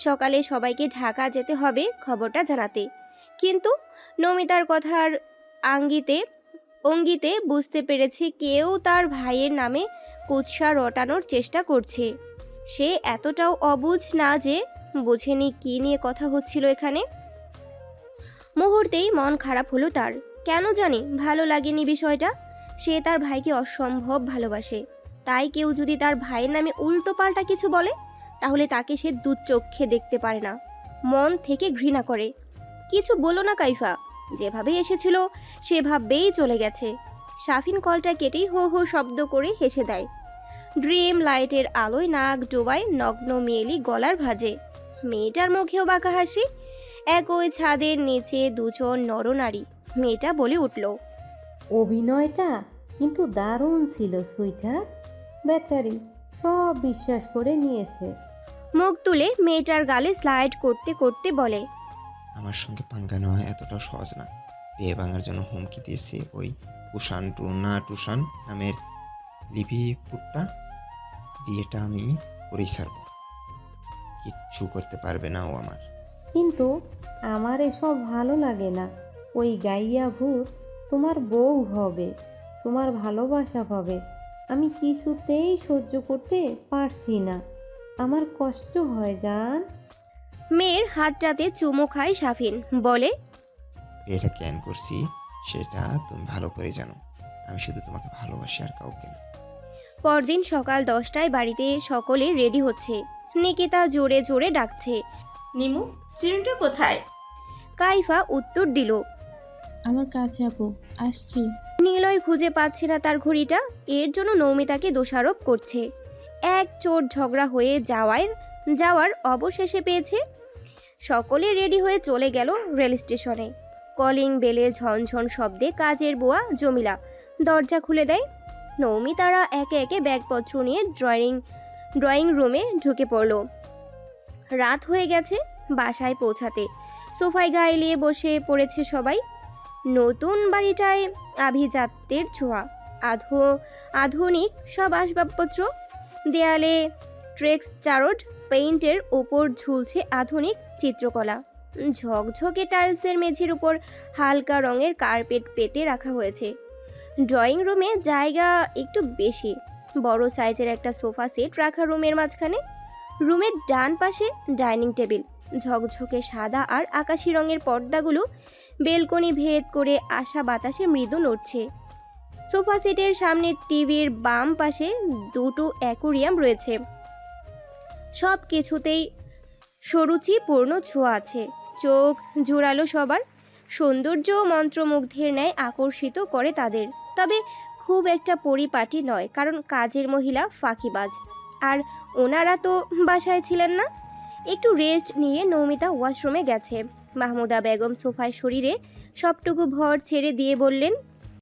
সকালে সবাইকে ঢাকা যেতে হবে খবরটা জানাতে, কিন্তু নমিতার কথার অঙ্গিতে বুঝতে পেরেছে কেউ তার ভাইয়ের নামে কুৎসা রটানোর চেষ্টা করছে। সে এতটাও অবুঝ না যে বোঝেনি কী নিয়ে কথা হচ্ছিল এখানে। মুহূর্তেই মন খারাপ হলো তার, কেন জানি ভালো লাগেনি বিষয়টা। সে তার ভাইকে অসম্ভব ভালোবাসে, তাই কেউ যদি তার ভাইয়ের নামে উল্টো পাল্টা কিছু বলে তাহলে তাকে সে দু চোখে দেখতে পারে না, মন থেকে ঘৃণা করে। কিছু বলো না কাইফা, যেভাবে এসেছিল সেভাবেই চলে গেছে। শাফিন কলটা কেটেই হো হো শব্দ করে হেসে দেয়। ড্রিম লাইটের আলোয় নাক ডোবায় নগ্ন মেয়েলি গলার ভাঁজে। মেয়েটার মুখেও বাঁকা হাসি। একই ছাদের নিচে দুজন নরনারী। মেয়েটা বলে উঠল, অভিনয়টা কিন্তু দারুণ ছিল সুইটার। বেচারি সব বিশ্বাস করে নিয়েছে। মুখ তুলে মেয়েটার গালে স্লাইড করতে করতে বলে, আমার সঙ্গে পাঙ্গা নেওয়া এতটাও সহজ না। বিয়ে ভাঙার জন্য হুমকি দিয়েছে ওই টুসান নামের লিপিপুটটা। বিয়েটা আমি করেই ছাড়বো, কিচ্ছু করতে পারবে না ও আমার। কিন্তু আমার এসব ভালো লাগে না। ওই গাইয়া ভূত তোমার বউ হবে, তোমার ভালোবাসা পাবে। আমি কিছুতেই সহ্য করতে পারছি না, আমার কষ্ট হয় জান। মেয়ের হাতটাতে চুমু খায় শাফিন, বলে, বিয়েটা কেন করছি সেটা তুমি ভালো করে জানো। আমি শুধু তোমাকে ভালোবাসি আর কাউকে না। পরদিন সকাল 10টায় বাড়িতে সকলে রেডি হচ্ছে। নিকিতা জোরে জোরে ডাকছে, নিমু, চিরুনিটা কোথায়? কাইফা উত্তর দিল, আমার কাছে আপু, আসছি। নিলয় খুঁজে পাচ্ছে না তার ঘড়িটা, এর জন্য নৌমিতাকে দোষারোপ করছে। এক চোট ঝগড়া হয়ে যাওয়ার অবশেষে পেয়েছে। সকলে রেডি হয়ে চলে গেল রেল স্টেশনে। কলিং বেলের ঝনঝন শব্দে কাজের বুয়া জমিলা দরজা খুলে দেয়। নৌমিতারা একে একে ব্যাগপত্র নিয়ে ড্রয়িং রুমে ঢুকে পড়ল। রাত হয়ে গেছে বাসায় পৌঁছাতে। সোফায় গায়ে নিয়ে বসে পড়েছে সবাই। নতুন বাড়িটায় আভিজাত্যের ছোঁয়া, আধুনিক সব আসবাবপত্র। দেয়ালে টেক্সচারড পেইন্টের ওপর ঝুলছে আধুনিক চিত্রকলা। ঝকঝকে টাইলসের মেঝের উপর হালকা রঙের কার্পেট পেতে রাখা হয়েছে। ড্রয়িং রুমে জায়গা একটু বেশি, বড় সাইজের একটা সোফা সেট রাখা রুমের মাঝখানে। রুমের ডান পাশে ডাইনিং টেবিল, ঝকঝকে সাদা আর আকাশি রঙের পর্দাগুলো বেলকনি ভেদ করে আসা বাতাসে মৃদু নড়ছে। সোফা সেটের সামনে টিভির বাম পাশে দুটো অ্যাকোরিয়াম রয়েছে। সব কিছুতেই সুরুচিপূর্ণ ছোঁয়া আছে। চোখ জোড়ালো সবার। সৌন্দর্য মন্ত্রমুগ্ধের ন্যায় আকর্ষিত করে তাদের। তবে খুব একটা পরিপাটি নয়, কারণ কাজের মহিলা ফাঁকিবাজ। আর ওনারা তো বাসায় ছিলেন না। একটু রেস্ট নিয়ে নৌমিতা ওয়াশরুমে গেছে। মাহমুদা বেগম সোফায় শরীরে সবটুকু ভর ছেড়ে দিয়ে বললেন,